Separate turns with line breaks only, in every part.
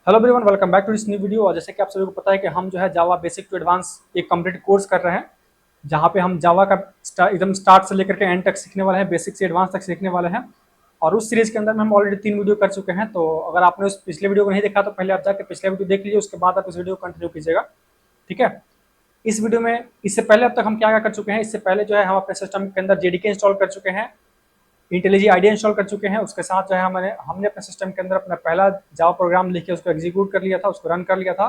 Hello everyone, welcome back to this new video. और जैसे कि आप सभी को पता है कि हम जो है जावा बेसिक टू एडवांस एक कंप्लीट कोर्स कर रहे हैं, जहाँ पे हम जावा का एकदम स्टार्ट से लेकर के एंड तक सीखने वाले हैं, बेसिक से एडवांस तक सीखने वाले हैं। और उस सीरीज के अंदर में हम ऑलरेडी 3 वीडियो कर चुके हैं। तो अगर आपने उस पिछले वीडियो को नहीं देखा तो पहले आप जाकर पिछले वीडियो देख लीजिए, उसके बाद आप इस वीडियो को कंटिन्यू कीजिएगा। ठीक है। इस वीडियो में इससे पहले अब तक हम क्या क्या कर चुके हैं, इससे पहले जो है हम अपने सिस्टम के अंदर जेडीके इंस्टॉल कर चुके हैं, इंटेलिजी आईडिया इंस्टॉल कर चुके हैं। उसके साथ जो है हमने हमने अपने सिस्टम के अंदर अपना पहला जावा प्रोग्राम लिख के उसको एग्जीक्यूट कर लिया था, उसको रन कर लिया था।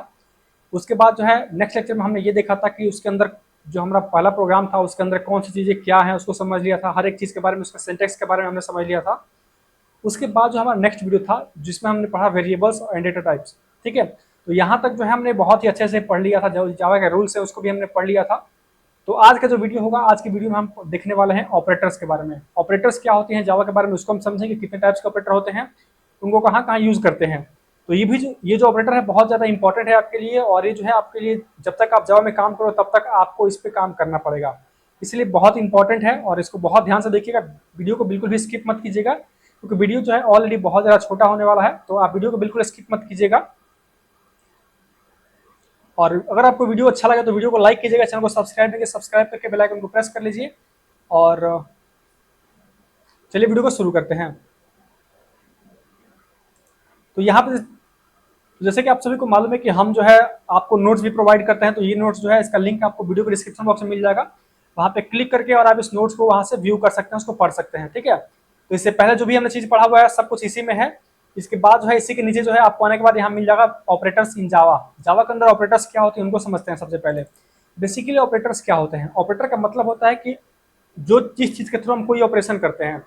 उसके बाद जो है नेक्स्ट लेक्चर में हमने ये देखा था कि उसके अंदर जो हमारा पहला प्रोग्राम था उसके अंदर कौन सी चीज़ें क्या है उसको समझ लिया था, हर एक चीज़ के बारे में, उसका सिंटेक्स के बारे में हमने समझ लिया था। उसके बाद जो हमारा नेक्स्ट वीडियो था जिसमें हमने पढ़ा वेरिएबल्स एंड डेटा टाइप्स। ठीक है। तो यहाँ तक जो है हमने बहुत ही अच्छे से पढ़ लिया था, जो जावा के रूल्स है उसको भी हमने पढ़ लिया था। तो आज का जो वीडियो होगा, आज की वीडियो में हम देखने वाले हैं ऑपरेटर्स के बारे में। ऑपरेटर्स क्या होती हैं जावा के बारे में, उसको हम समझेंगे, कितने टाइप्स के ऑपरेटर होते हैं, उनको कहाँ कहाँ यूज करते हैं। तो ये जो ऑपरेटर है बहुत ज़्यादा इंपॉर्टेंट है आपके लिए, और ये जो है आपके लिए जब तक आप जावा में काम करो तब तक आपको इस पर काम करना पड़ेगा, इसलिए बहुत इंपॉर्टेंट है। और इसको बहुत ध्यान से देखिएगा, वीडियो को बिल्कुल भी स्किप मत कीजिएगा, क्योंकि वीडियो जो है ऑलरेडी बहुत ज़्यादा छोटा होने वाला है। तो आप वीडियो को बिल्कुल स्किप मत कीजिएगा। और अगर आपको वीडियो अच्छा लगे तो वीडियो को लाइक कीजिएगा, चैनल को सब्सक्राइब करके बेल आइकन को प्रेस कर लीजिए। और चलिए वीडियो को शुरू करते हैं। तो यहाँ पे जैसे कि आप सभी को मालूम है कि हम जो है आपको नोट्स भी प्रोवाइड करते हैं। तो ये नोट्स जो है इसका लिंक आपको वीडियो के डिस्क्रिप्शन बॉक्स में मिल जाएगा, वहाँ पे क्लिक करके और आप इस नोट्स को वहाँ से व्यू कर सकते हैं, उसको पढ़ सकते हैं। ठीक है। तो इससे पहले जो भी हमने चीज़ पढ़ा हुआ है सब कुछ इसी में है। इसके बाद जो है इसी के नीचे जो है आपको आने के बाद यहाँ मिल जाएगा ऑपरेटर्स इन जावा। जावा के अंदर ऑपरेटर्स क्या होते हैं उनको समझते हैं। सबसे पहले बेसिकली ऑपरेटर्स क्या होते हैं, ऑपरेटर का मतलब होता है कि जो जिस चीज़ के थ्रू हम कोई ऑपरेशन करते हैं,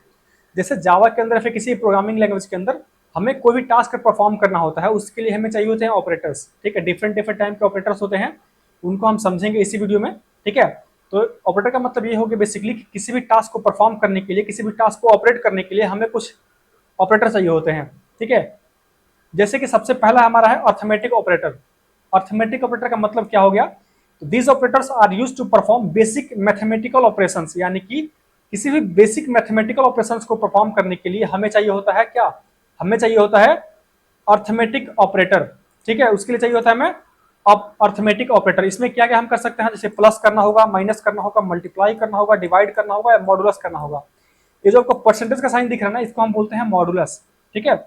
जैसे जावा के अंदर फिर किसी प्रोग्रामिंग लैंग्वेज के अंदर हमें कोई भी टास्क परफॉर्म करना होता है, उसके लिए हमें चाहिए होते हैं ऑपरेटर्स। ठीक है। डिफरेंट डिफरेंट टाइप के ऑपरेटर्स होते हैं, उनको हम समझेंगे इसी वीडियो में। ठीक है। तो ऑपरेटर का मतलब ये हो कि बेसिकली किसी भी टास्क को परफॉर्म करने के लिए, किसी भी टास्क को ऑपरेट करने के लिए हमें कुछ ऑपरेटर चाहिए होते हैं। ठीक है। जैसे कि सबसे पहला हमारा है अर्थमेटिक ऑपरेटर। अर्थमेटिक ऑपरेटर का मतलब क्या हो गया, तो these operators are use to perform basic mathematical operations, यानी कि किसी भी बेसिक मैथमेटिकल ऑपरेशंस को परफॉर्म करने के लिए हमें चाहिए होता है क्या, हमें चाहिए होता है अर्थमेटिक ऑपरेटर। ठीक है। उसके लिए चाहिए होता है हमें अब अर्थमेटिक ऑपरेटर। इसमें क्या क्या हम कर सकते हैं, जैसे प्लस करना होगा, माइनस करना होगा, मल्टीप्लाई करना होगा, डिवाइड करना होगा या मॉडुलस करना होगा। ये जो आपको परसेंटेज का साइन दिख रहा है ना, इसको हम बोलते हैं मॉडुलस। ठीक है।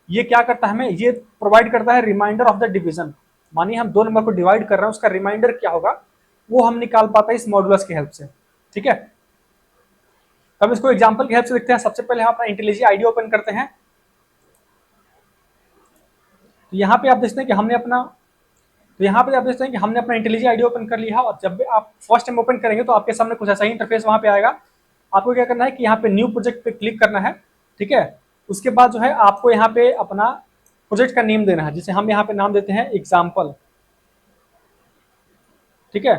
ये क्या करता है, हमें ये प्रोवाइड करता है रिमाइंडर ऑफ द डिवीजन। मानिए हम 2 नंबर को डिवाइड कर रहे हैं, उसका रिमाइंडर क्या होगा वो हम निकाल पाते हैं इस मॉडुलस की हेल्प से। ठीक है। तो हम इसको एग्जांपल की हेल्प से देखते हैं। सबसे पहले हम अपना इंटेलिजी आईडी ओपन करते हैं। तो यहाँ पे आप देखते हैं कि हमने अपना इंटेलिजी आईडी ओपन कर लिया है। और जब भी आप फर्स्ट टाइम ओपन करेंगे तो आपके सामने कुछ ऐसा ही इंटरफेस वहाँ पे आएगा। आपको क्या करना है कि यहाँ पे न्यू प्रोजेक्ट पे क्लिक करना है। ठीक है। उसके बाद जो है आपको यहाँ पे अपना प्रोजेक्ट का नेम देना है, जिसे हम यहाँ पे नाम देते हैं एग्जाम्पल। ठीक है।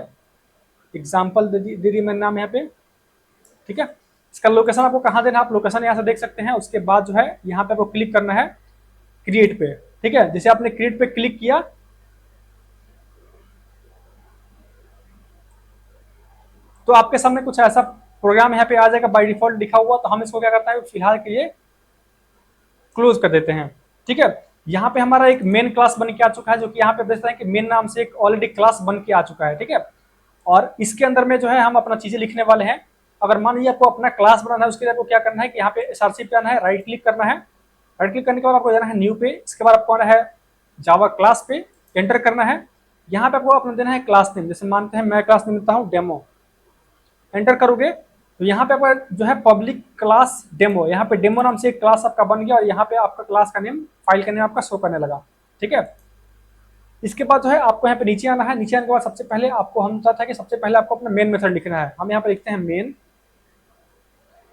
एग्जाम्पल दे दी मैंने नाम यहाँ पे। ठीक है। इसका लोकेशन आपको कहाँ देना है, आप लोकेशन यहाँ से देख सकते हैं। उसके बाद जो है यहाँ पे आपको क्लिक करना है क्रिएट पे। ठीक है। जैसे आपने क्रिएट पे क्लिक किया तो आपके सामने कुछ ऐसा प्रोग्राम यहाँ पे आ जाएगा बाय डिफॉल्ट लिखा हुआ। तो हम इसको क्या करते हैं फिलहाल के लिए क्लोज कर देते हैं। ठीक है। यहाँ पे हमारा एक मेन क्लास बन के आ चुका है, जो कि यहाँ पे देखते हैं कि मेन नाम से एक ऑलरेडी क्लास बन के आ चुका है। ठीक है। और इसके अंदर में जो है हम अपना चीजें लिखने वाले हैं। अगर मान लीजिए आपको अपना क्लास बनाना है, उसके लिए आपको क्या करना है कि यहाँ पे एसआरसी पे आना है, राइट क्लिक करना है। राइट क्लिक करने के बाद आपको जाना है न्यू पे। इसके बाद आपको आना है जावा क्लास पे, एंटर करना है। यहाँ पे आपको अपना देना है क्लास नेम। जैसे मानते हैं मैं क्लास नेम देता हूँ डेमो। एंटर करोगे तो यहाँ पे आपका जो है पब्लिक क्लास डेमो, यहाँ पे डेमो नाम से एक क्लास आपका बन गया और यहाँ पे आपका क्लास का नेम, फाइल का नेम आपका शो करने लगा। ठीक है। इसके बाद जो है आपको यहाँ पे नीचे आना है। नीचे आने के बाद सबसे पहले आपको हम बताता है कि सबसे पहले आपको अपना मेन मेथड लिखना है। हम यहाँ पे लिखते हैं मेन।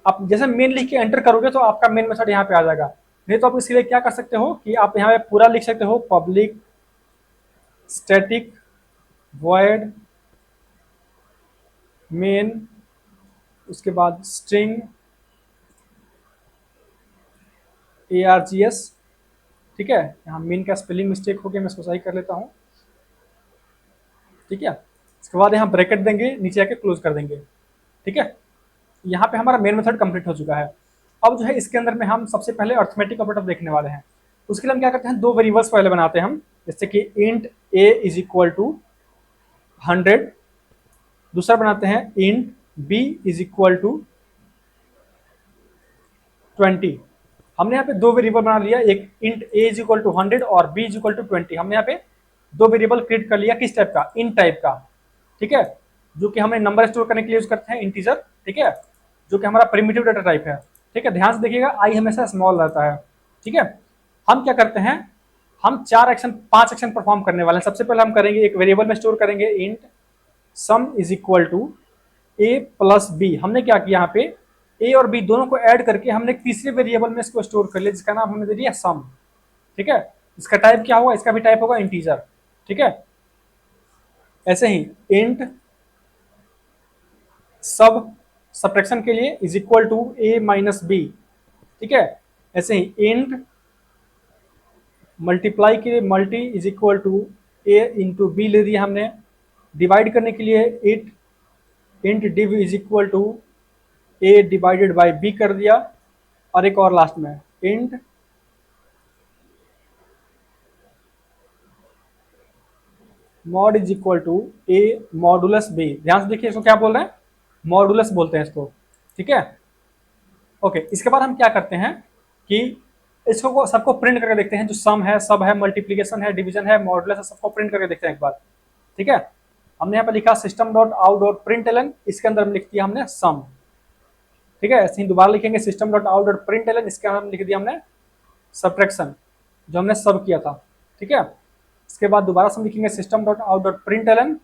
आप जैसे मेन लिख के एंटर करोगे तो आपका मेन मेथड यहाँ पे आ जाएगा। नहीं तो आप इसके लिए क्या कर सकते हो कि आप यहाँ पे पूरा लिख सकते हो, पब्लिक स्टैटिक वॉइड मेन, उसके बाद स्ट्रिंग args। ठीक है। यहाँ मेन का स्पेलिंग मिस्टेक हो गया, मैं इसको सही कर लेता हूँ। ठीक है। इसके बाद यहाँ ब्रैकेट देंगे, नीचे आके क्लोज कर देंगे। ठीक है। यहाँ पे हमारा मेन मेथड कंप्लीट हो चुका है। अब जो है इसके अंदर में हम सबसे पहले अर्थमेटिक ऑपरेटर देखने वाले हैं। उसके लिए हम क्या करते हैं, दो वेरिएबल्स पहले बनाते हैं हम, जैसे कि int a is equal to 100, दूसरा बनाते हैं int b is equal to 20। हमने यहाँ पे दो वेरिएबल बना लिया, एक int a is equal to 100 और b इज इक्वल टू 20। हमने यहाँ पे दो वेरिएबल क्रिएट कर लिया, किस टाइप का, इन टाइप का, ठीक है, जो कि हमें नंबर स्टोर करने के लिए यूज करते हैं, इंटीजर, ठीक है, जो कि हमारा प्रिमिटिव डाटा टाइप है, ठीक है। ध्यान से देखिएगा, आई हमेशा स्मॉल रहता है, ठीक है। हम क्या करते हैं, हम 5 एक्शन परफॉर्म करने वाले हैं। सबसे पहले हम करेंगे, एक वेरिएबल में स्टोर करेंगे int sum is equal to a plus b. हमने क्या किया, यहाँ पे a और b दोनों को ऐड करके हमने एक तीसरे वेरिएबल में इसको स्टोर कर लिया, जिसका नाम हमने दे दिया सम, ठीक है। इसका टाइप क्या होगा, इसका भी टाइप होगा इंटीजर, ठीक है। ऐसे ही इंट सब सब्ट्रैक्शन के लिए is equal to a minus b, ठीक है। ऐसे ही इंट मल्टीप्लाई के लिए multi is equal to a into b ले दिया हमने। डिवाइड करने के लिए int div is equal to a divided by b कर दिया। और एक और लास्ट में int mod is equal to a modulus b। ध्यान से देखिए, इसको क्या बोल रहे हैं, मॉडुलस बोलते हैं इसको, ठीक है। ओके, इसके बाद हम क्या करते हैं कि इसको सबको प्रिंट करके देखते हैं, जो सम है, सब है, मल्टीप्लीकेशन है, डिवीजन है, मॉडुलस है, सबको प्रिंट करके देखते हैं एक बार, ठीक है। हमने यहाँ पे लिखा system dot out dot print ln, इसके अंदर हम लिख दिया हमने सम, ठीक है। ऐसे ही दोबारा लिखेंगे system dot out dot print ln, इसके अंदर लिख दिया हमने सब्ट्रैक्शन, जो हमने सब किया था, ठीक है। इसके बाद दोबारा से हम लिखेंगे system dot out dot print ln,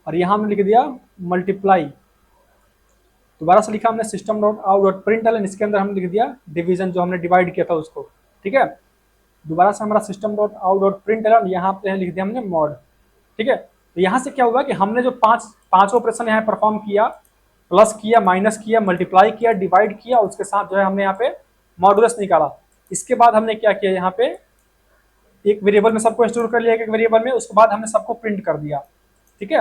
और यहाँ हमने लिख दिया मल्टीप्लाई। दोबारा से लिखा हमने system dot out dot print ln, इसके अंदर हमने लिख दिया डिवीजन, जो हमने डिवाइड किया था उसको, ठीक है। दोबारा से हमारा system dot out dot print ln, यहाँ पे लिख दिया हमने मॉड, ठीक है। तो यहाँ से क्या हुआ कि हमने जो पांच ऑपरेशन यहाँ परफॉर्म किया, प्लस किया, माइनस किया, मल्टीप्लाई किया, डिवाइड किया, उसके साथ जो है हमने यहाँ पे मॉडुलस निकाला। इसके बाद हमने क्या किया, यहाँ पे एक वेरिएबल में सबको स्टोर कर लिया, एक वेरिएबल में, उसके बाद हमने सबको प्रिंट कर दिया, ठीक है।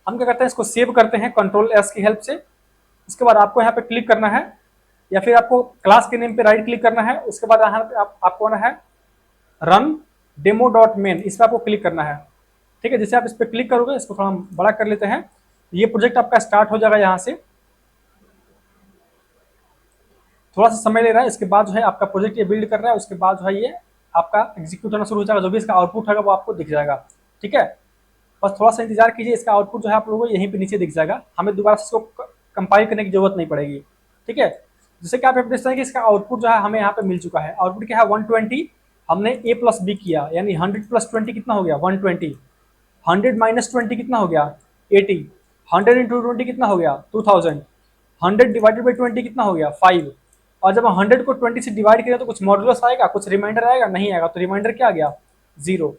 हम क्या करते हैं, इसको सेव करते हैं कंट्रोल एस की हेल्प से। इसके बाद आपको यहाँ पे क्लिक करना है, या फिर आपको क्लास के नेम पे राइट क्लिक करना है। उसके बाद यहाँ पे आपको आना है रन डेमो डॉट मेन, इस पर आपको क्लिक करना है, ठीक है। जैसे आप इस पर क्लिक करोगे, इसको थोड़ा हम बड़ा कर लेते हैं, ये प्रोजेक्ट आपका स्टार्ट हो जाएगा। यहाँ से थोड़ा सा समय ले रहा है, इसके बाद जो है आपका प्रोजेक्ट ये बिल्ड कर रहा है, उसके बाद जो है ये आपका एग्जीक्यूट होना शुरू हो जाएगा। जो भी इसका आउटपुट होगा वो आपको दिख जाएगा, ठीक है। बस थोड़ा सा इंतजार कीजिए, इसका आउटपुट जो है आप लोगों को यहीं पे नीचे दिख जाएगा। हमें दोबारा से इसको कंपाइल करने की जरूरत नहीं पड़ेगी, ठीक है। जैसे कि आप देख सकते हैं कि इसका आउटपुट जो है हमें यहाँ पे मिल चुका है। आउटपुट क्या है, 120। हमने a प्लस बी किया, यानी 100 प्लस 20 कितना हो गया, 120। 100 माइनस 20 कितना हो गया, 80। 100 इंटू 20 कितना हो गया, 2000। 100 डिवाइडेड बाई 20 कितना हो गया, 5। और जब 100 को 20 से डिवाइड करें तो कुछ मॉडुलस आएगा, कुछ रिमाइंडर आएगा, नहीं आएगा। तो रिमाइंडर क्या आ गया, 0,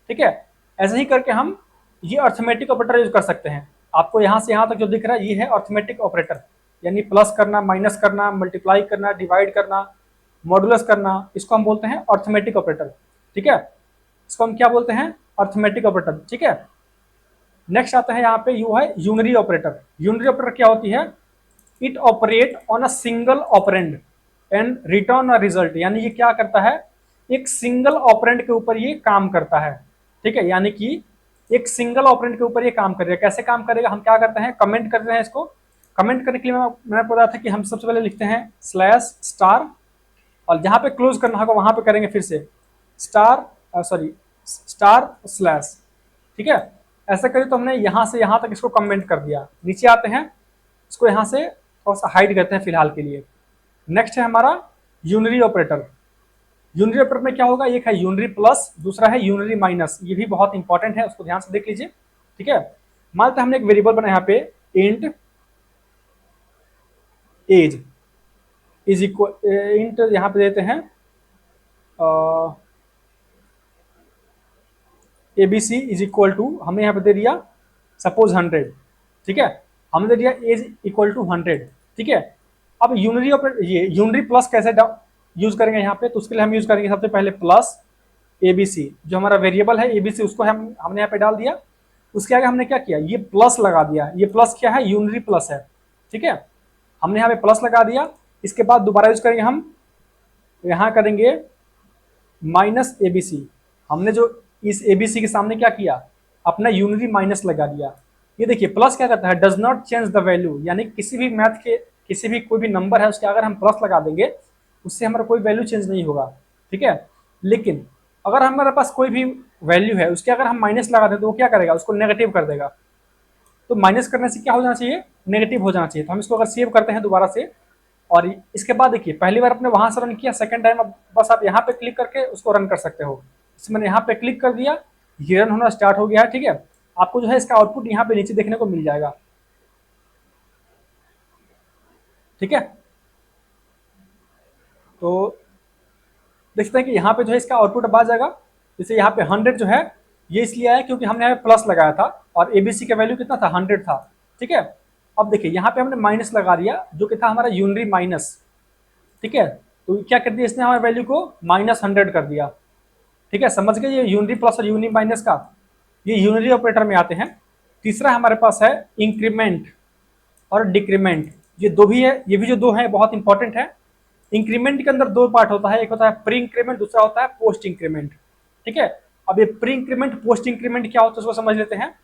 ठीक है। ऐसे ही करके हम ये अर्थमेटिक ऑपरेटर यूज कर सकते हैं। आपको यहाँ से यहाँ तक जो दिख रहा है ये है अर्थमेटिक ऑपरेटर, यानी प्लस करना, माइनस करना, मल्टीप्लाई करना, डिवाइड करना, मॉडुलस करना, इसको हम बोलते हैं अर्थमेटिक ऑपरेटर, ठीक है। इसको हम क्या बोलते हैं, अर्थमेटिक ऑपरेटर, ठीक है। नेक्स्ट आता है यहाँ पे यू है यूनरी ऑपरेटर। यूनरी ऑपरेटर क्या होती है, it operate on a single operand and return a result. यानी ये क्या करता है, एक सिंगल ऑपरेंड के ऊपर ये काम करता है, ठीक है। यानी कि एक सिंगल ऑपरेंड के ऊपर ये काम करेगा। कैसे काम करेगा, हम क्या करते हैं, कमेंट करते हैं। इसको कमेंट करने के लिए मैंने बताया था कि हम सबसे पहले लिखते हैं स्लैश स्टार, और जहां पे क्लोज करना होगा वहां पे करेंगे फिर से स्टार स्लैश, ठीक है। ऐसा करें तो हमने यहां से यहां तक इसको कमेंट कर दिया। नीचे आते हैं, इसको यहां से थोड़ा सा हाइड करते हैं फिलहाल के लिए। नेक्स्ट है हमारा यूनरी ऑपरेटर। यूनरी ऑपरेटर में क्या होगा, एक है यूनरी प्लस, दूसरा है यूनरी माइनस। ये भी बहुत इंपॉर्टेंट है, उसको ध्यान से देख लीजिए, ठीक है। मान लेते हमने एक वेरिएबल बनाया यहाँ पे int age is equal, int यहाँ पे देते हैं एबीसी इज इक्वल टू, हमने यहाँ पे दे दिया सपोज 100, ठीक है। हमने दे दिया एज इक्वल टू 100, ठीक है। अब यूनरी ऑपरेटर, ये यूनरी प्लस कैसे यूज करेंगे यहाँ पे, तो उसके लिए हम यूज करेंगे सबसे पहले प्लस एबीसी, जो हमारा वेरिएबल है एबीसी, उसको हमने यहाँ पे डाल दिया। उसके आगे हमने क्या किया, ये प्लस लगा दिया। ये प्लस क्या है, यूनरी प्लस है, ठीक है। हमने यहाँ पे प्लस लगा दिया। इसके बाद दोबारा यूज करेंगे हम तो यहाँ करेंगे माइनस ABC। हमने जो इस ABC के सामने क्या किया, अपना यूनिटी माइनस लगा दिया। ये देखिए प्लस क्या करता है, does not change the value, यानी किसी भी मैथ के किसी भी कोई भी नंबर है उसके अगर हम प्लस लगा देंगे उससे हमारा कोई वैल्यू चेंज नहीं होगा, ठीक है। लेकिन अगर हमारे पास कोई भी वैल्यू है उसके अगर हम माइनस लगा दें तो वो क्या करेगा, उसको नेगेटिव कर देगा। तो माइनस करने से क्या हो जाना चाहिए, नेगेटिव हो जाना चाहिए। तो हम इसको अगर सेव करते हैं दोबारा से, और इसके बाद देखिए पहली बार आपने वहां से रन किया, सेकंड टाइम अब बस आप यहाँ पे क्लिक करके उसको रन कर सकते हो। इसमें मैंने यहाँ पे क्लिक कर दिया, ये रन होना स्टार्ट हो गया है, ठीक है। आपको जो है इसका आउटपुट यहाँ पे नीचे देखने को मिल जाएगा, ठीक है। तो देखते हैं कि यहाँ पे जो है इसका आउटपुट अब आ जाएगा। जैसे यहाँ पे 100 जो है ये इसलिए आया क्योंकि हमने यहाँ पे प्लस लगाया था और ABC का वैल्यू कितना था, 100 था, ठीक है। अब देखिए यहाँ पे हमने माइनस लगा दिया जो कि था हमारा यूनिटी माइनस, ठीक है। तो क्या कर दिया इसने, हमारे वैल्यू को -100 कर दिया, ठीक है। समझ गए ये यूनिटी प्लस और यूनिटी माइनस का, ये यूनिटी ऑपरेटर में आते हैं। तीसरा हमारे पास है इंक्रीमेंट और डिक्रीमेंट, ये दो भी है, ये भी जो दो है बहुत इंपॉर्टेंट है। इंक्रीमेंट के अंदर दो पार्ट होता है, एक होता है प्री इंक्रीमेंट, दूसरा होता है पोस्ट इंक्रीमेंट, ठीक है। अब ये प्री इंक्रीमेंट पोस्ट इंक्रीमेंट क्या होता है उसको समझ लेते हैं।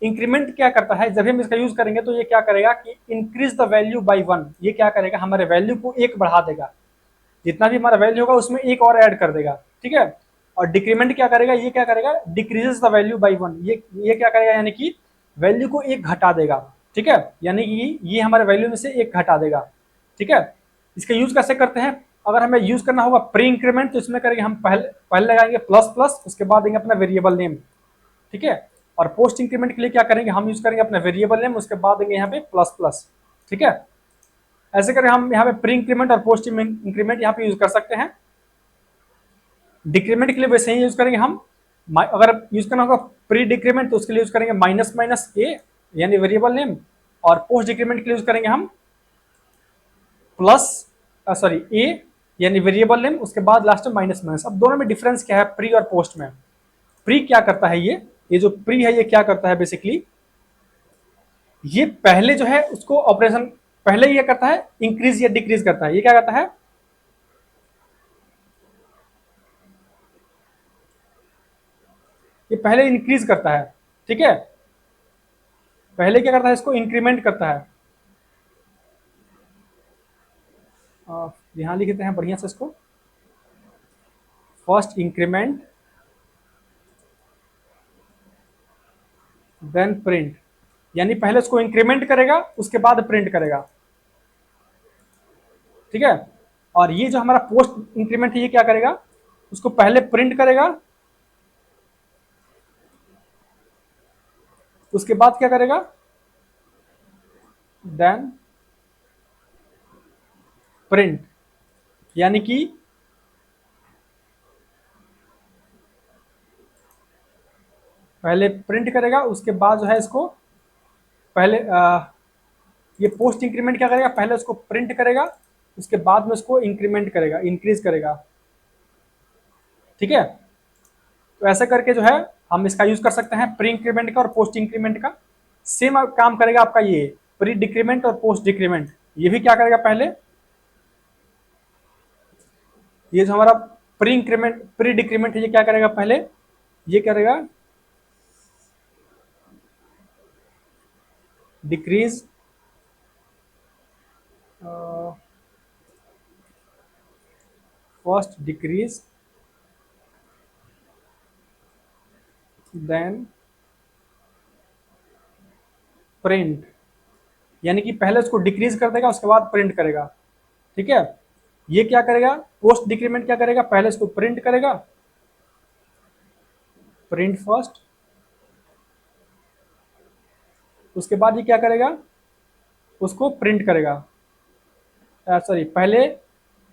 इंक्रीमेंट क्या करता है, जब हम इसका यूज करेंगे तो ये क्या करेगा कि इंक्रीज द वैल्यू बाई 1, ये क्या करेगा हमारे वैल्यू को एक बढ़ा देगा, जितना भी हमारा वैल्यू होगा उसमें एक और ऐड कर देगा, ठीक है। और डिक्रीमेंट क्या करेगा, ये क्या करेगा, डिक्रीजेस द वैल्यू बाई 1, ये क्या करेगा यानी कि वैल्यू को एक घटा देगा, ठीक है। यानी कि ये हमारे वैल्यू में से एक घटा देगा, ठीक है। इसका यूज कैसे करते हैं, अगर हमें यूज करना होगा प्री इंक्रीमेंट तो इसमें करेंगे हम पहले पहले लगाएंगे प्लस प्लस, उसके बाद देंगे अपना वेरिएबल नेम, ठीक है। और पोस्ट इंक्रीमेंट के लिए क्या करेंगे, हम यूज करेंगे अपना वेरिएबल नेम, उसके बाद देंगे यहाँ पे प्लस प्लस, ठीक है। ऐसे करें हम यहाँ पे प्री इंक्रीमेंट और पोस्ट इंक्रीमेंट यहाँ पे यूज कर सकते हैं। डिक्रीमेंट के लिए वैसे ही यूज करेंगे हम, अगर यूज करना होगा प्री डिक्रीमेंट तो उसके लिए यूज करेंगे माइनस माइनस ए यानी वेरिएबल नेम, और पोस्ट डिक्रीमेंट के लिए यूज करेंगे हम प्लस सॉरी ए यानी वेरिएबल नेम, उसके बाद लास्ट में माइनस माइनस। अब दोनों में डिफरेंस क्या है प्री और पोस्ट में। प्री क्या करता है, ये जो प्री है ये क्या करता है बेसिकली, ये पहले जो है उसको ऑपरेशन पहले ये करता है इंक्रीज या डिक्रीज करता है। ये क्या करता है, ये पहले इंक्रीज करता है, ठीक है। पहले क्या करता है, इसको इंक्रीमेंट करता है। यहां लिख देते हैं बढ़िया से इसको, फर्स्ट इंक्रीमेंट देन प्रिंट, यानी पहले उसको इंक्रीमेंट करेगा उसके बाद प्रिंट करेगा, ठीक है। और ये जो हमारा पोस्ट इंक्रीमेंट है ये क्या करेगा, उसको पहले प्रिंट करेगा उसके बाद क्या करेगा, देन प्रिंट, यानी कि पहले प्रिंट करेगा उसके बाद जो है इसको पहले ये पोस्ट इंक्रीमेंट क्या करेगा, पहले उसको प्रिंट करेगा उसके बाद में उसको इंक्रीमेंट करेगा, इंक्रीज करेगा, ठीक है। तो ऐसे करके जो है हम इसका यूज कर सकते हैं प्री इंक्रीमेंट का और पोस्ट इंक्रीमेंट का। सेम काम करेगा आपका ये प्री डिक्रीमेंट और पोस्ट डिक्रीमेंट। ये भी क्या करेगा, पहले ये जो हमारा प्री इंक्रीमेंट प्री डिक्रीमेंट है ये क्या करेगा, पहले ये करेगा decrease first decrease then print, यानी कि पहले उसको डिक्रीज कर देगा उसके बाद प्रिंट करेगा, ठीक है। ये क्या करेगा, पोस्ट डिक्रीमेंट क्या करेगा, पहले इसको प्रिंट करेगा, प्रिंट फर्स्ट, उसके बाद ये क्या करेगा, उसको प्रिंट करेगा, सॉरी पहले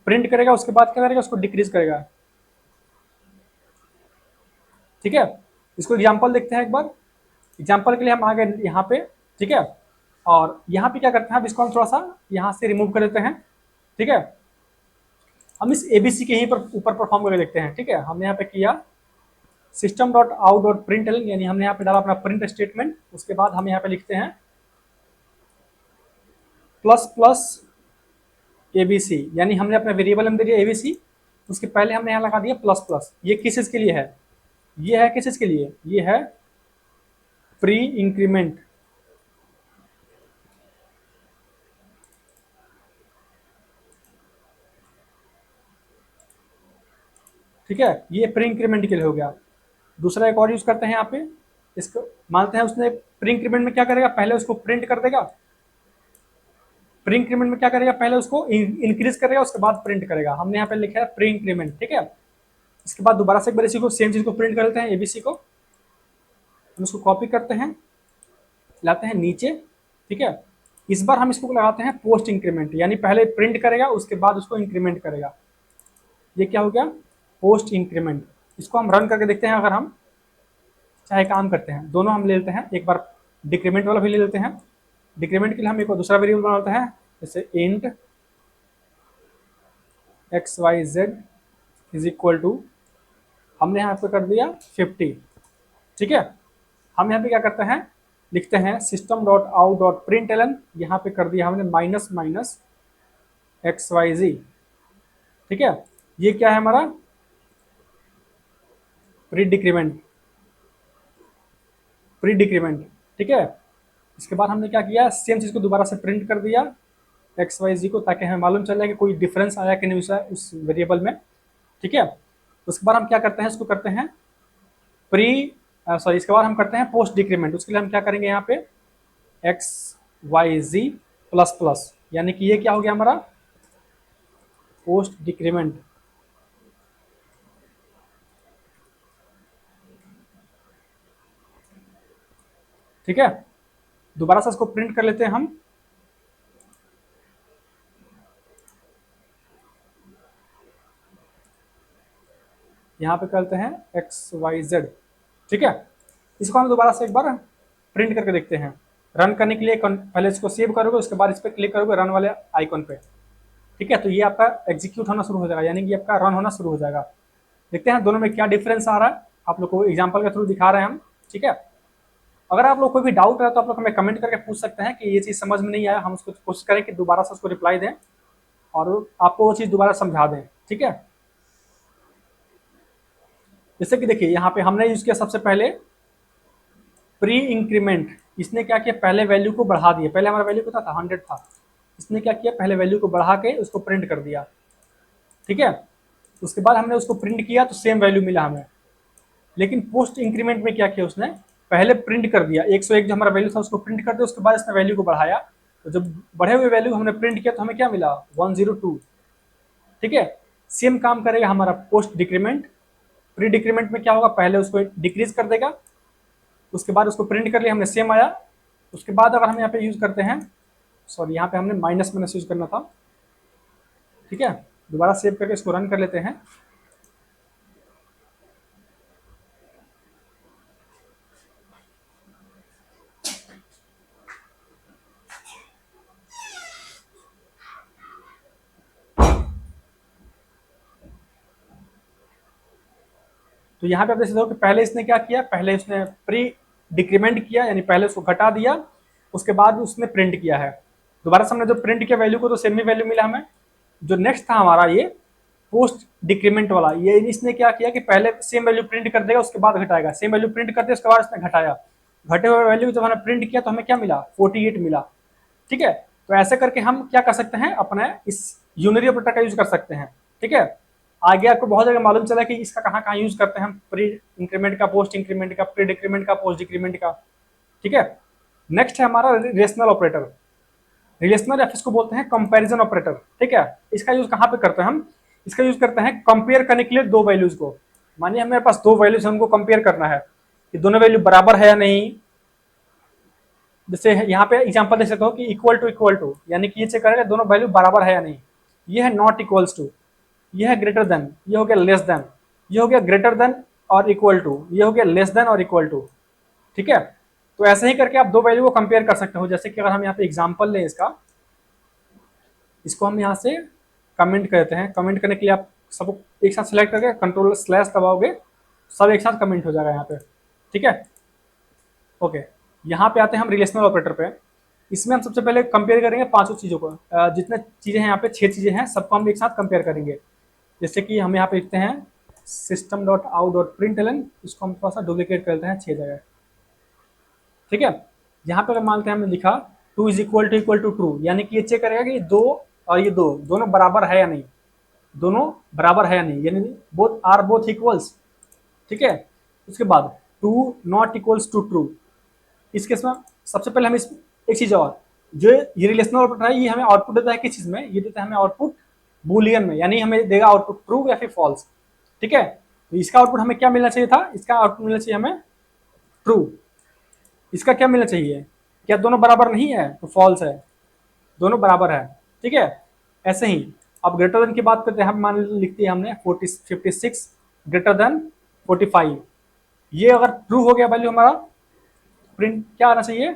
प्रिंट करेगा उसके बाद क्या करेगा, उसको डिक्रीज करेगा, ठीक है। इसको एग्जांपल देखते हैं एक बार। एग्जांपल के लिए हम आ गए यहाँ पे, ठीक है। और यहाँ पे क्या करते हैं, अब इसको हम थोड़ा सा यहाँ से रिमूव कर देते हैं, ठीक है। हम इस ABC के यहीं पर ऊपर परफॉर्म करके देखते हैं, ठीक है। हमने यहाँ पे किया system dot out dot print, यानी हमने यहाँ पे डाला अपना प्रिंट स्टेटमेंट, उसके बाद हम यहाँ पे लिखते हैं प्लस प्लस ABC, यानी हमने अपना वेरिएबल नेम दे दिया ABC, उसके पहले हमने यहाँ लगा दिया प्लस प्लस। ये किस चीज के लिए है? ये है किस चीज के लिए? ये है प्री इंक्रीमेंट। ठीक है, ये प्री इंक्रीमेंट के लिए हो गया। दूसरा एक और यूज करते हैं यहाँ पे, इसको मानते हैं उसने प्री इंक्रीमेंट में क्या करेगा, पहले उसको प्रिंट कर देगा। प्री इंक्रीमेंट में क्या करेगा, पहले उसको इंक्रीज करेगा, उसके बाद प्रिंट करेगा। हमने यहाँ पे लिखा है प्री इंक्रीमेंट। ठीक है, इसके बाद दोबारा से एक बार इसी को सेम चीज को प्रिंट कर लेते हैं, एबीसी को। हम इसको कॉपी करते हैं, लाते हैं नीचे। ठीक है, इस बार हम इसको लगाते हैं पोस्ट इंक्रीमेंट, यानी पहले प्रिंट करेगा उसके बाद उसको इंक्रीमेंट करेगा। ये क्या हो गया, पोस्ट इंक्रीमेंट। इसको हम रन करके देखते हैं। अगर हम चाहे काम करते हैं, दोनों हम ले लेते हैं, एक बार डिक्रीमेंट वाला भी ले लेते हैं। डिक्रीमेंट के लिए हम एक और दूसरा वेरिएबल बनाते हैं, जैसे int x y z is equal to, हमने यहाँ पे कर दिया 50। ठीक है, हम यहाँ पे क्या करते हैं, लिखते हैं system dot out dot print ln, यहाँ पे कर दिया हमने minus minus x y z. ठीक है, ये क्या है हमारा प्री डिक्रीमेंट, प्री डिक्रीमेंट। ठीक है, इसके बाद हमने क्या किया, सेम चीज को दोबारा से प्रिंट कर दिया एक्स वाई जी को, ताकि हमें मालूम चल जाए कि कोई डिफरेंस आया कि नहीं उस वेरिएबल में। ठीक है, उसके बाद हम क्या करते हैं, इसको करते हैं प्री सॉरी इसके बाद हम करते हैं पोस्ट डिक्रीमेंट। उसके लिए हम क्या करेंगे, यहाँ पे एक्स वाई जी प्लस प्लस, यानी कि ये क्या हो गया हमारा पोस्ट डिक्रीमेंट। ठीक है, दोबारा से इसको प्रिंट कर लेते हैं हम। यहाँ पे करते हैं एक्स वाई जेड। ठीक है, इसको हम दोबारा से एक बार प्रिंट करके देखते हैं। रन करने के लिए पहले इसको सेव करोगे, उसके बाद इस पर क्लिक करोगे रन वाले आइकन पे। ठीक है, तो ये आपका एग्जीक्यूट होना शुरू हो जाएगा, यानी कि आपका रन होना शुरू हो जाएगा। देखते हैं दोनों में क्या डिफरेंस आ रहा है, आप लोग को एग्जाम्पल के थ्रू दिखा रहे हैं हम। ठीक है, अगर आप लोग कोई भी डाउट है तो आप लोग हमें कमेंट करके पूछ सकते हैं कि ये चीज़ समझ में नहीं आया, हम उसको कोशिश करें कि दोबारा से उसको रिप्लाई दें और आपको वो चीज़ दोबारा समझा दें। ठीक है, जैसे कि देखिए यहाँ पे हमने यूज किया सबसे पहले प्री इंक्रीमेंट। इसने क्या किया, पहले वैल्यू को बढ़ा दिया। पहले हमारा वैल्यू कितना था, 100 था। इसने क्या किया, पहले वैल्यू को बढ़ा के उसको प्रिंट कर दिया। ठीक है, उसके बाद हमने उसको प्रिंट किया तो सेम वैल्यू मिला हमें। लेकिन पोस्ट इंक्रीमेंट में क्या किया, उसने पहले प्रिंट कर दिया 101 जो हमारा वैल्यू था उसको प्रिंट कर दिया, उसके बाद इसने वैल्यू को बढ़ाया। तो जब बढ़े हुए वैल्यू हमने प्रिंट किया तो हमें क्या मिला, 102। ठीक है, सेम काम करेगा हमारा पोस्ट डिक्रीमेंट। प्री डिक्रीमेंट में क्या होगा, पहले उसको डिक्रीज कर देगा, उसके बाद उसको प्रिंट कर लिया हमने, सेम आया। उसके बाद अगर हम यहाँ पे यूज करते हैं, सॉरी यहाँ पे हमने माइनस माइनस यूज करना था। ठीक है, दोबारा सेव करके इसको रन कर लेते हैं। तो यहाँ पे आप देख सकते हो कि पहले इसने क्या किया, पहले इसने प्री डिक्रीमेंट किया, यानी पहले उसको घटा दिया, उसके बाद उसने प्रिंट किया है। दोबारा से हमने जो प्रिंट किया वैल्यू को तो सेम ही वैल्यू मिला हमें। जो नेक्स्ट था हमारा ये पोस्ट डिक्रीमेंट वाला, ये इसने क्या किया कि पहले सेम वैल्यू प्रिंट कर देगा, उसके बाद घटाएगा, सेम वैल्यू प्रिंट कर दिया उसके बाद इसने घटाया। घटे हुए वैल्यू जब हमने प्रिंट किया तो हमें क्या मिला, 48 मिला। ठीक है, तो ऐसे करके हम क्या कर सकते हैं, अपने इस यूनरी ऑपरेटर का यूज कर सकते हैं। ठीक है, आगे आपको बहुत जगह मालूम चला कि इसका कहाँ कहाँ यूज करते हैं हम, प्री इंक्रीमेंट का, पोस्ट इंक्रीमेंट का, प्री डिक्रीमेंट का, पोस्ट डिक्रीमेंट का। ठीक है, नेक्स्ट है हमारा रिलेशनल ऑपरेटर। रिलेशनल या इसको बोलते हैं कंपैरिजन ऑपरेटर। ठीक है, इसका यूज कहाँ पे करते हैं हम, इसका यूज करते हैं कंपेयर करने के लिए दो वैल्यूज को। मानिए हमारे पास दो वैल्यूज, हमको कंपेयर करना है कि दोनों वैल्यू बराबर है या नहीं। जैसे यहाँ पे एग्जांपल दे सकते हो कि इक्वल टू, यानी कि ये चेक करेगा दोनों वैल्यू बराबर है या नहीं। ये है नॉट इक्वल्स टू, ये है ग्रेटर देन, ये हो गया लेस देन, ये हो गया ग्रेटर देन और इक्वल टू, ये हो गया लेस देन और इक्वल टू। ठीक है, तो ऐसे ही करके आप दो वैल्यू को कंपेयर कर सकते हो। जैसे कि अगर हम यहाँ पे एग्जांपल लें इसका, इसको हम यहाँ से कमेंट करते हैं। कमेंट करने के लिए आप सब एक साथ सिलेक्ट करके कंट्रोल स्लैश दबाओगे, सब एक साथ कमेंट हो जाएगा यहाँ पे। ठीक है, ओके, यहाँ पे आते हैं हम रिलेशनल ऑपरेटर पे। इसमें हम सबसे पहले कंपेयर करेंगे पांचों चीज़ों को, जितने चीज़ें हैं यहाँ पे 6 चीज़ें हैं, सबको हम एक साथ कंपेयर करेंगे। जैसे कि हम यहाँ पे लिखते हैं system.out.println, इसको हम थोड़ा सा डुप्लीकेट करते हैं 6 जगह, ठीक है। यहाँ पे अगर मानते हैं हमने लिखा 2 इज इक्वल टू ट्रू, यानी कि ये चेक करेगा कि 2 और ये 2 दोनों बराबर है या नहीं, दोनों बराबर है या नहीं, यानी बोथ आर बोथ इक्वल्स, ठीक है। उसके बाद 2 नॉट इक्वल्स टू ट्रू, इस केस में सबसे पहले हम इस एक चीज और, जो ये रिलेशनल ऑपरेटर है ये हमें आउटपुट देता है किस चीज में, ये देता है हमें आउटपुट बूलियन में, यानी हमें देगा आउटपुट ट्रू या फिर फॉल्स, ठीक है। तो इसका आउटपुट हमें क्या मिलना चाहिए था, इसका आउटपुट मिलना चाहिए हमें ट्रू। इसका क्या मिलना चाहिए, क्या दोनों बराबर नहीं है तो फॉल्स है, दोनों बराबर है, ठीक है। ऐसे ही अब ग्रेटर देन की बात करते हैं, हम मान लिखते हैं हमने 56 ग्रेटर देन 45, ये अगर ट्रू हो गया वैल्यू हमारा प्रिंट क्या आना चाहिए,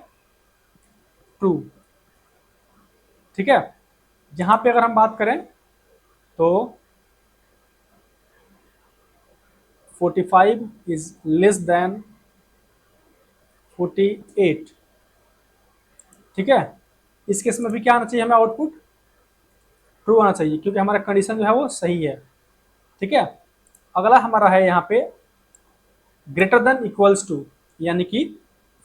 ट्रू, ठीक है। यहां पे अगर हम बात करें तो 45 इज लेस देन 48, ठीक है। इस केस में भी क्या आना चाहिए हमें आउटपुट ट्रू आना चाहिए, क्योंकि हमारा कंडीशन जो है वो सही है, ठीक है। अगला हमारा है यहाँ पे ग्रेटर देन इक्वल्स टू, यानी कि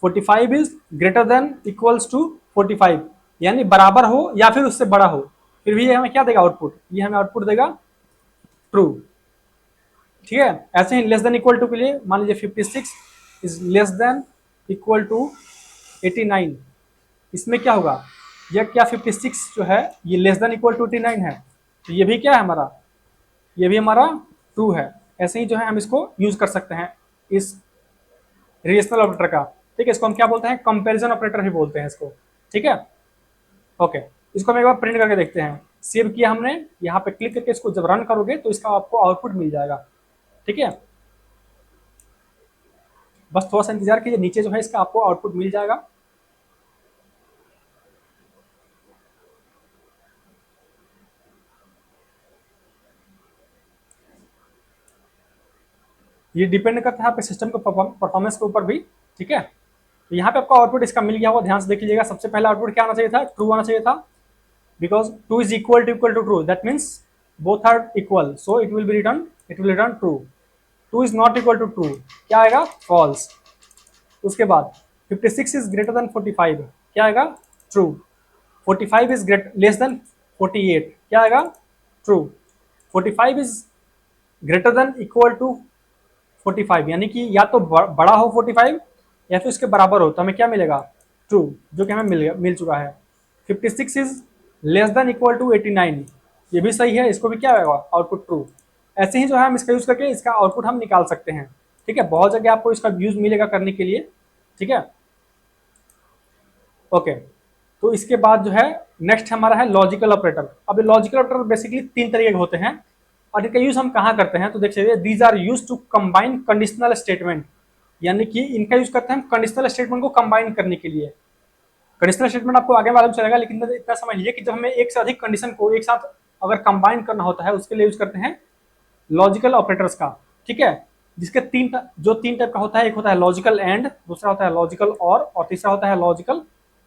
45 is greater than equals to 45, यानी बराबर हो या फिर उससे बड़ा हो, फिर भी ये हमें क्या देगा आउटपुट, ये हमें आउटपुट देगा ट्रू, ठीक है। ऐसे ही लेस देन इक्वल टू के लिए मान लीजिए 56 is less than equal to 89, इसमें क्या होगा, यह क्या 56 जो है ये लेस देन इक्वल टू 89 है, तो ये भी क्या है हमारा, ये भी हमारा ट्रू है। ऐसे ही जो है हम इसको यूज कर सकते हैं इस रिलेशनल ऑपरेटर का, ठीक है। इसको हम क्या बोलते हैं, कंपैरिजन ऑपरेटर भी बोलते हैं इसको, ठीक है। ओके, इसको हम एक बार प्रिंट करके देखते हैं, सेव किया हमने, यहाँ पे क्लिक करके इसको जब रन करोगे तो इसका आपको आउटपुट मिल जाएगा, ठीक है। बस थोड़ा सा इंतजार कीजिए, नीचे जो है इसका आपको आउटपुट मिल जाएगा। ये डिपेंड करता है आपके सिस्टम के परफॉर्मेंस के ऊपर भी, ठीक है। तो यहाँ पे आपको आउटपुट इसका मिल गया होगा, ध्यान से देख लीजिएगा। सबसे पहला आउटपुट क्या आना चाहिए था, ट्रू आना चाहिए था, because 2 is equal to true, that means both are equal, so it will return true. 2 is not equal to true, क्या आएगा, फॉल्स। उसके बाद 56 इज ग्रेटर देन 45, क्या आएगा, ट्रू। 45 इज लेस देन 48, क्या आएगा, true. 45 is greater than equal to 45, यानी कि या तो बड़ा हो 45 या फिर उसके बराबर हो, तो हमें क्या मिलेगा, ट्रू, जो कि हमें मिल चुका है। 56 is less than equal to 89, ये भी सही है, इसको भी क्या आएगा, आउटपुट ट्रू। ऐसे ही जो है हम इसका यूज करके इसका आउटपुट हम निकाल सकते हैं, ठीक है। बहुत जगह आपको इसका यूज मिलेगा करने के लिए, ठीक है। ओके, तो इसके बाद जो है नेक्स्ट हमारा है लॉजिकल ऑपरेटर। अब लॉजिकल ऑपरेटर बेसिकली 3 तरीके के होते हैं, और इनका यूज हम कहाँ करते हैं, तो देखिए these are use to combine conditional statement, यानी कि इनका यूज करते हैं हम कंडीशनल स्टेटमेंट को कंबाइन करने के लिए। कंडीशनल स्टेटमेंट आपको आगे मालूम चलेगा, लेकिन इतना समझ लीजिए कि जब हमें एक से अधिक कंडीशन को एक साथ अगर कंबाइन करना होता है, उसके लिए यूज करते हैं लॉजिकल ऑपरेटर्स का, ठीक है। जिसके तीन टाइप का होता है, एक होता है लॉजिकल एंड, दूसरा होता है लॉजिकल और तीसरा होता है लॉजिकल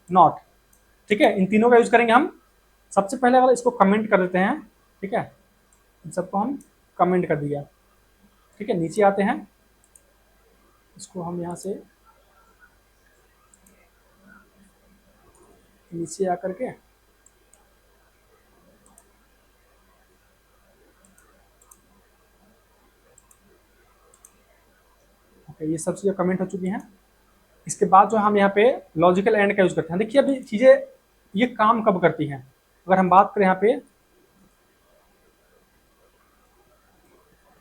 नॉट, ठीक है। इन तीनों का यूज करेंगे हम। सबसे पहले वाला इसको कमेंट कर देते हैं, ठीक है, इन सबको हम कमेंट कर दिया, ठीक है। नीचे आते हैं, इसको हम यहाँ से नीचे आकर के ओके, ये सब चीज़ें कमेंट हो चुकी हैं। इसके बाद जो हम यहाँ पे लॉजिकल एंड का यूज करते हैं, देखिए अभी चीज़ें ये काम कब करती हैं, अगर हम बात करें यहाँ पे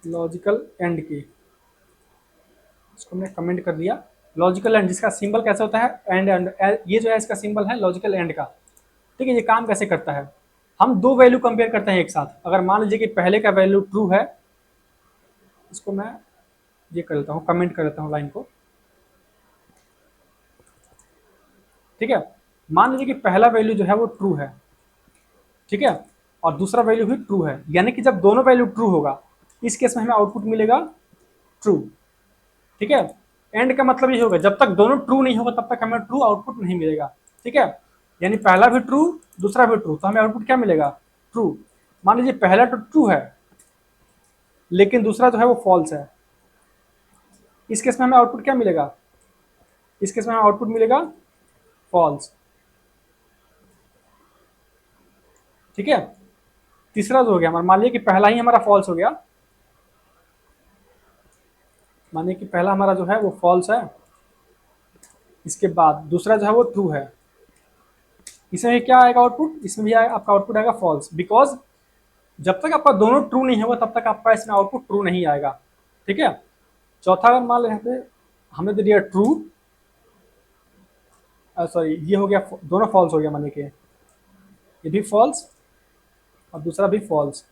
लॉजिकल एंड की, इसको हमने कमेंट कर दिया। लॉजिकल एंड जिसका सिंबल कैसे होता है, एंड ये जो है इसका सिंबल है लॉजिकल एंड का, ठीक है। ये काम कैसे करता है, हम दो वैल्यू कंपेयर करते हैं एक साथ। अगर मान लीजिए कि पहले का वैल्यू ट्रू है, इसको मैं ये कर लेता हूँ, कमेंट कर लेता हूँ लाइन को, ठीक है। मान लीजिए कि पहला वैल्यू जो है वो ट्रू है, ठीक है, और दूसरा वैल्यू भी ट्रू है, यानी कि जब दोनों वैल्यू ट्रू होगा, इस केस में हमें आउटपुट मिलेगा ट्रू, ठीक है। एंड का मतलब ये होगा जब तक दोनों ट्रू नहीं होगा तब तक हमें ट्रू आउटपुट नहीं मिलेगा, ठीक है। यानी पहला भी ट्रू दूसरा भी ट्रू, तो हमें आउटपुट क्या मिलेगा, ट्रू। मान लीजिए पहला तो ट्रू है लेकिन दूसरा जो है वो फॉल्स है। इस केस में हमें आउटपुट क्या मिलेगा? इस केस में हमें आउटपुट मिलेगा फॉल्स। ठीक है, तीसरा जो हो गया हमारा, मान लिया कि पहला ही हमारा फॉल्स हो गया, मानिए कि पहला हमारा जो है वो फॉल्स है, इसके बाद दूसरा जो है वो ट्रू है। इसमें भी क्या आएगा आउटपुट? इसमें भी आपका आउटपुट आएगा फॉल्स, बिकॉज जब तक आपका दोनों ट्रू नहीं होगा तब तक आपका इसमें आउटपुट ट्रू नहीं आएगा। ठीक है, चौथा अगर मान लो यहाँ पे हमने दे दिया ट्रू, सॉरी ये हो गया, दोनों फॉल्स हो गया, मानिए कि ये भी फॉल्स और दूसरा भी फॉल्स।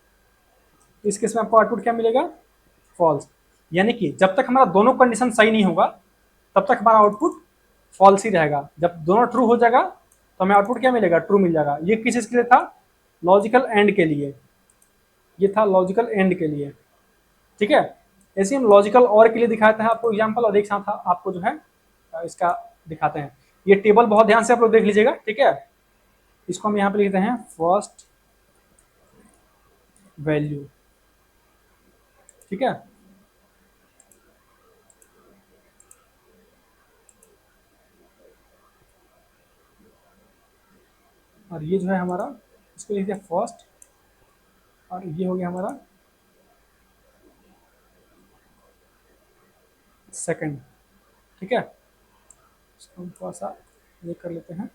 इस केस में आपको आउटपुट क्या मिलेगा? फॉल्स। यानी कि जब तक हमारा दोनों कंडीशन सही नहीं होगा तब तक हमारा आउटपुट फॉल्स ही रहेगा। जब दोनों ट्रू हो जाएगा तो हमें आउटपुट क्या मिलेगा? ट्रू मिल जाएगा। ये किस चीज के लिए था? लॉजिकल एंड के लिए। ये था लॉजिकल एंड के लिए। ठीक है, ऐसे हम लॉजिकल और के लिए दिखाते हैं आपको एग्जाम्पल, और एक साथ आपको जो है इसका दिखाते हैं। ये टेबल बहुत ध्यान से आप लोग देख लीजिएगा। ठीक है, इसको हम यहाँ पे लिखते हैं फर्स्ट वैल्यू। ठीक है, और ये जो है हमारा, इसको लिखते हैं फर्स्ट, और ये हो गया हमारा सेकंड। ठीक है, इसको हम थोड़ा सा ये कर लेते हैं।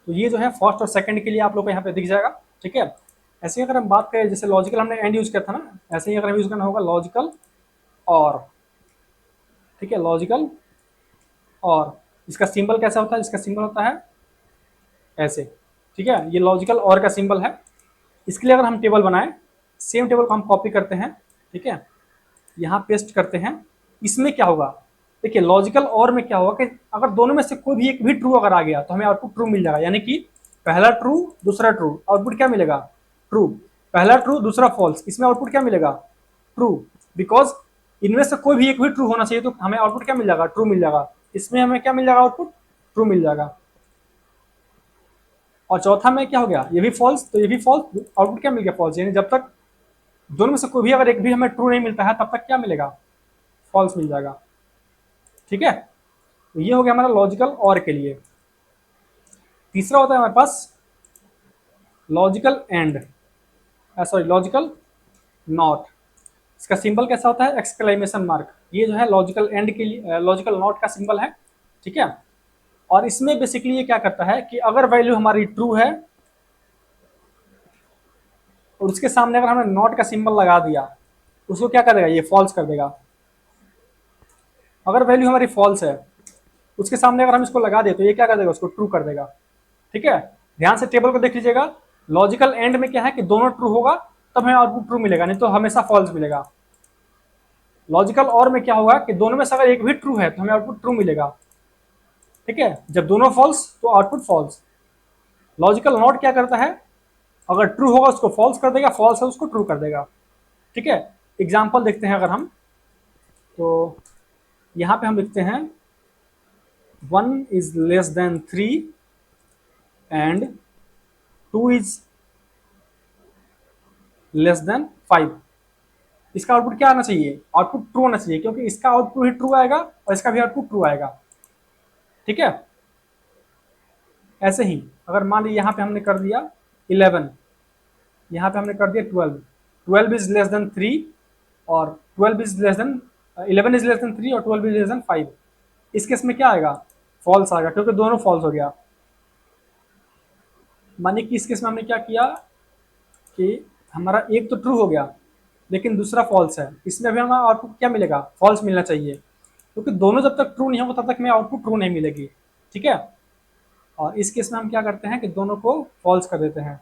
तो ये जो है फर्स्ट और सेकंड के लिए आप लोग को यहाँ पे दिख जाएगा। ठीक है, ऐसे ही अगर हम बात करें, जैसे लॉजिकल हमने एंड यूज किया था ना, ऐसे ही अगर हम यूज करना होगा लॉजिकल और। ठीक है, लॉजिकल और इसका सिंबल कैसा होता है? इसका सिंबल होता है ऐसे। ठीक है, ये लॉजिकल और का सिंबल है। इसके लिए अगर हम टेबल बनाएं, सेम टेबल को हम कॉपी करते हैं। ठीक है, यहाँ पेस्ट करते हैं। इसमें क्या होगा? देखिए लॉजिकल और में क्या होगा कि अगर दोनों में से कोई भी एक भी ट्रू अगर आ गया तो हमें आउटपुट ट्रू मिल जाएगा। यानी कि पहला ट्रू दूसरा ट्रू, आउटपुट क्या मिलेगा? ट्रू। पहला ट्रू दूसरा फॉल्स, इसमें आउटपुट क्या मिलेगा? ट्रू। बिकॉज इनमें से कोई भी एक भी ट्रू होना चाहिए, तो हमें आउटपुट क्या मिल जाएगा? ट्रू मिल जाएगा। इसमें हमें क्या मिल जाएगा? आउटपुट ट्रू मिल जाएगा। और चौथा में क्या हो गया? ये भी फॉल्स, तो ये भी फॉल्स, आउटपुट क्या मिल गया? फॉल्स। यानी जब तक दोनों में से कोई भी अगर एक भी हमें ट्रू नहीं मिलता है तब तक क्या मिलेगा? फॉल्स मिल जाएगा। ठीक है, तो ये हो गया हमारा लॉजिकल और के लिए। तीसरा होता है हमारे पास logical and, sorry logical not. इसका सिंबल कैसा होता है? Exclamation mark. ये जो है लॉजिकल एंड के लिए, लॉजिकल नॉट का सिंबल है। ठीक है, और इसमें बेसिकली ये क्या करता है कि अगर वैल्यू हमारी ट्रू है और उसके सामने अगर हमने नॉट का सिंबल लगा दिया, उसको क्या कर देगा? ये फॉल्स कर देगा। अगर वैल्यू हमारी फॉल्स है, उसके सामने अगर हम इसको लगा दे तो ये क्या कर देगा? उसको ट्रू कर देगा। ठीक है, ध्यान से टेबल को देख लीजिएगा। लॉजिकल एंड में क्या है कि दोनों ट्रू होगा तब हमें आउटपुट ट्रू मिलेगा, नहीं तो हमेशा फॉल्स मिलेगा। लॉजिकल और में क्या होगा कि दोनों में से अगर एक भी ट्रू है तो हमें आउटपुट ट्रू मिलेगा। ठीक है, जब दोनों फॉल्स तो आउटपुट फॉल्स। लॉजिकल नॉट क्या करता है? अगर ट्रू होगा उसको फॉल्स कर देगा, फॉल्स है उसको ट्रू कर देगा। ठीक है, एग्जाम्पल देखते हैं अगर हम, तो यहां पे हम लिखते हैं 1 is less than 3 and 2 is less then 5। इसका आउटपुट क्या आना चाहिए? आउटपुट ट्रू आना चाहिए, क्योंकि इसका आउटपुट ही ट्रू आएगा और इसका भी आउटपुट ट्रू आएगा। ठीक है, ऐसे ही अगर मान लीजिए यहाँ पे हमने कर दिया 11, यहाँ पे हमने कर दिया 12, 12 इज लेस देन 3 और 12 is less then 11 is less than 3 और 12 इज लेस देन 5। इस केस में क्या आएगा? फॉल्स आएगा, क्योंकि दोनों फॉल्स हो गया। मानिए कि इस केस में हमने क्या किया कि हमारा एक तो ट्रू हो गया लेकिन दूसरा फॉल्स है, इसमें भी हमारा आउटपुट क्या मिलेगा? फॉल्स मिलना चाहिए, क्योंकि दोनों जब तक ट्रू नहीं होगा तब तक हमें आउटपुट ट्रू नहीं मिलेगी। ठीक है, और इस केस में हम क्या करते हैं कि दोनों को फॉल्स कर देते हैं।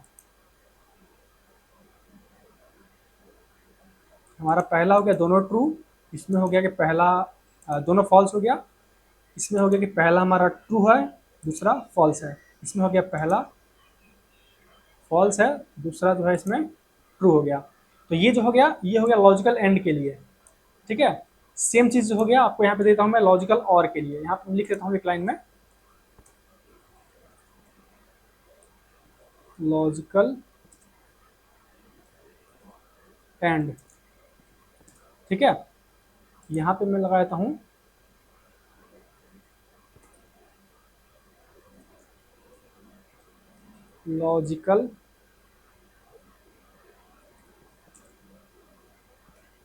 हमारा पहला हो गया दोनों ट्रू, इसमें हो गया कि पहला दोनों फॉल्स हो गया। इसमें हो गया कि पहला हमारा ट्रू है दूसरा फॉल्स है। इसमें हो गया पहला फॉल्स है, दूसरा जो है इसमें ट्रू हो गया। तो ये जो हो गया, ये हो गया लॉजिकल एंड के लिए। ठीक है, सेम चीज हो गया आपको यहाँ पे देता हूँ मैं लॉजिकल और के लिए, यहाँ पे लिख देता हूँ एक लाइन में लॉजिकल एंड। ठीक है, यहाँ पे मैं लगा देता हूँ लॉजिकल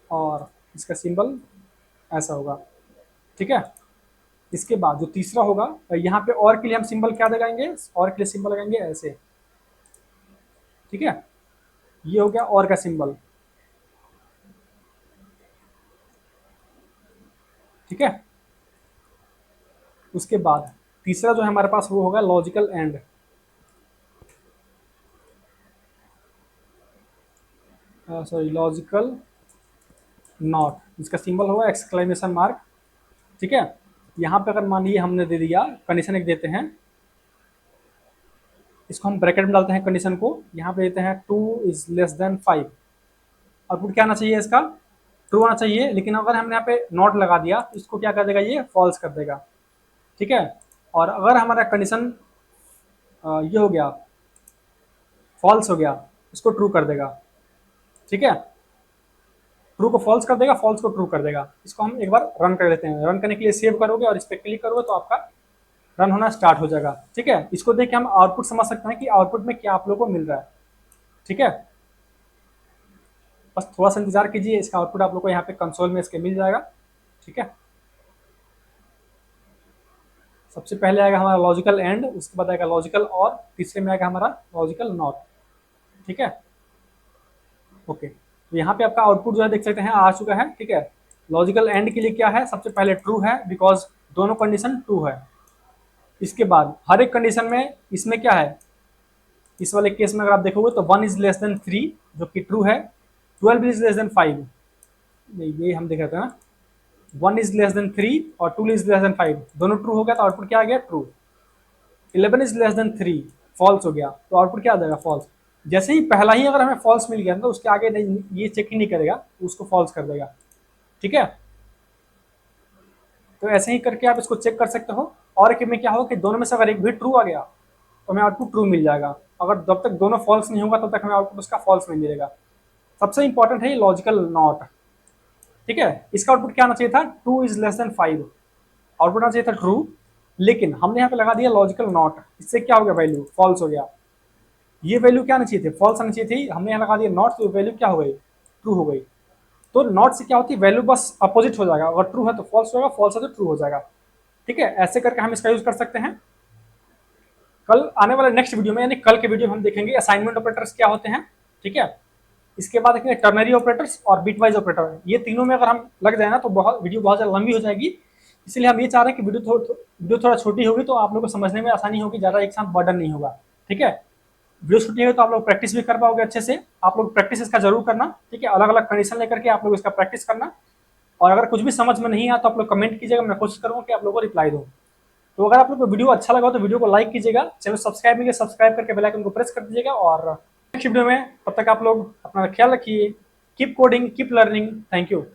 और, इसका सिंबल ऐसा होगा। ठीक है, इसके बाद जो तीसरा होगा, यहाँ पे और के लिए हम सिंबल क्या लगाएंगे, और के लिए सिंबल लगाएंगे ऐसे। ठीक है, ये हो गया और का सिंबल। ठीक है, उसके बाद तीसरा जो है हमारे पास वो होगा logical and. Sorry, logical not, इसका सिंबल होगा एक्सक्लेमेशन मार्क। ठीक है, यहाँ पे अगर मान लीजिए हमने दे दिया, कंडीशन एक देते हैं, इसको हम ब्रैकेट में डालते हैं कंडीशन को, यहाँ पे देते हैं 2 इज लेस देन 5। आउटपुट क्या आना चाहिए इसका, ट्रू आना चाहिए। लेकिन अगर हमने यहाँ पे नॉट लगा दिया तो इसको क्या कर देगा, ये फॉल्स कर देगा। ठीक है, और अगर हमारा कंडीशन ये हो गया फॉल्स हो गया, इसको ट्रू कर देगा। ठीक है, ट्रू को फॉल्स कर देगा, फॉल्स को ट्रू कर देगा। इसको हम एक बार रन कर लेते हैं। रन करने के लिए सेव करोगे और इस पर क्लिक करोगे तो आपका रन होना स्टार्ट हो जाएगा। ठीक है, इसको देख के हम आउटपुट समझ सकते हैं कि आउटपुट में क्या आप लोगों को मिल रहा है। ठीक है, बस थोड़ा सा इंतजार कीजिए, इसका आउटपुट आप लोग को यहाँ पे कंसोल में इसके मिल जाएगा। ठीक है, सबसे पहले आएगा हमारा लॉजिकल एंड, उसके बाद आएगा लॉजिकल और, तीसरे में आएगा हमारा लॉजिकल नॉट। ठीक है, ओके, तो यहाँ पे आपका आउटपुट जो है देख सकते हैं आ चुका है। ठीक है, लॉजिकल एंड के लिए क्या है, सबसे पहले ट्रू है बिकॉज दोनों कंडीशन ट्रू है। इसके बाद हर एक कंडीशन में इसमें क्या है, इस वाले केस में अगर आप देखोगे तो 1 इज लेस देन 3 जो कि ट्रू है, 12 इज लेस देन 5, नहीं ये हम देख रहे थे ना, 1 इज लेस देन 3 और 2 इज लेस देन 5 दोनों ट्रू हो गया तो आउटपुट क्या आ गया, true. 11 is less than 3 false हो गया तो आउटपुट क्या आ जाएगा, फॉल्स। जैसे ही पहला ही अगर हमें फॉल्स मिल गया तो उसके आगे नहीं, ये चेक ही नहीं करेगा, उसको फॉल्स कर देगा। ठीक है, तो ऐसे ही करके आप इसको चेक कर सकते हो। और कि में क्या हो कि दोनों में से अगर एक भी ट्रू आ गया तो हमें आउटपुट ट्रू मिल जाएगा, अगर जब तक दोनों फॉल्स नहीं होगा तब तक हमें आउटपुट उसका फॉल्स नहीं मिलेगा। सबसे इंपॉर्टेंट है लॉजिकल नॉट। ठीक है, इसका आउटपुट क्या आना चाहिए था, 2 इज लेस देन 5, आउटपुट आना चाहिए था ट्रू, लेकिन हमने यहाँ पे लगा दिया लॉजिकल नॉट, इससे क्या हो गया, वैल्यू फॉल्स हो गया। ये वैल्यू क्या आनी चाहिए थी, फॉल्स आनी चाहिए थी, हमने यहाँ लगा दिया नॉट तो वैल्यू क्या हो गई, ट्रू हो गई। तो नॉट से क्या होती है, वैल्यू बस अपोजिट हो जाएगा, अगर ट्रू है तो फॉल्स होगा, फॉल्स है तो ट्रू हो जाएगा। ठीक है, ऐसे करके हम इसका यूज कर सकते हैं। कल आने वाले नेक्स्ट वीडियो में, यानी कल के वीडियो में हम देखेंगे असाइनमेंट ऑपरेटर्स क्या होते हैं। ठीक है, इसके बाद देखेंगे टर्नरी ऑपरेटर्स और बिटवाइज ऑपरेटर। ये तीनों में अगर हम लग जाए ना तो वीडियो बहुत ज़्यादा लंबी हो जाएगी, इसलिए हम ये चाह रहे हैं कि वीडियो थोड़ा छोटी होगी तो आप लोग को समझने में आसानी होगी, ज़्यादा एक साथ बर्डन नहीं होगा। ठीक है, वीडियो छोटी होगी तो आप लोग प्रैक्टिस भी कर पाओगे अच्छे से। आप लोग प्रैक्टिस इसका जरूर करना। ठीक है, अलग अलग कंडीशन लेकर के आप लोग इसका प्रैक्टिस करना, और अगर कुछ भी समझ में नहीं आया तो आप लोग कमेंट कीजिएगा, मैं कोशिश करूँगा कि आप लोगों को रिप्लाई दूँ। तो अगर आप लोग को वीडियो अच्छा लगा तो वीडियो को लाइक कीजिएगा, चैनल सब्सक्राइब नहीं किया सब्सक्राइब करके बेल आइकन को प्रेस कर दीजिएगा। और नेक्स्ट वीडियो में, तब तक आप लोग अपना ख्याल रखिए। Keep coding, keep learning. Thank you.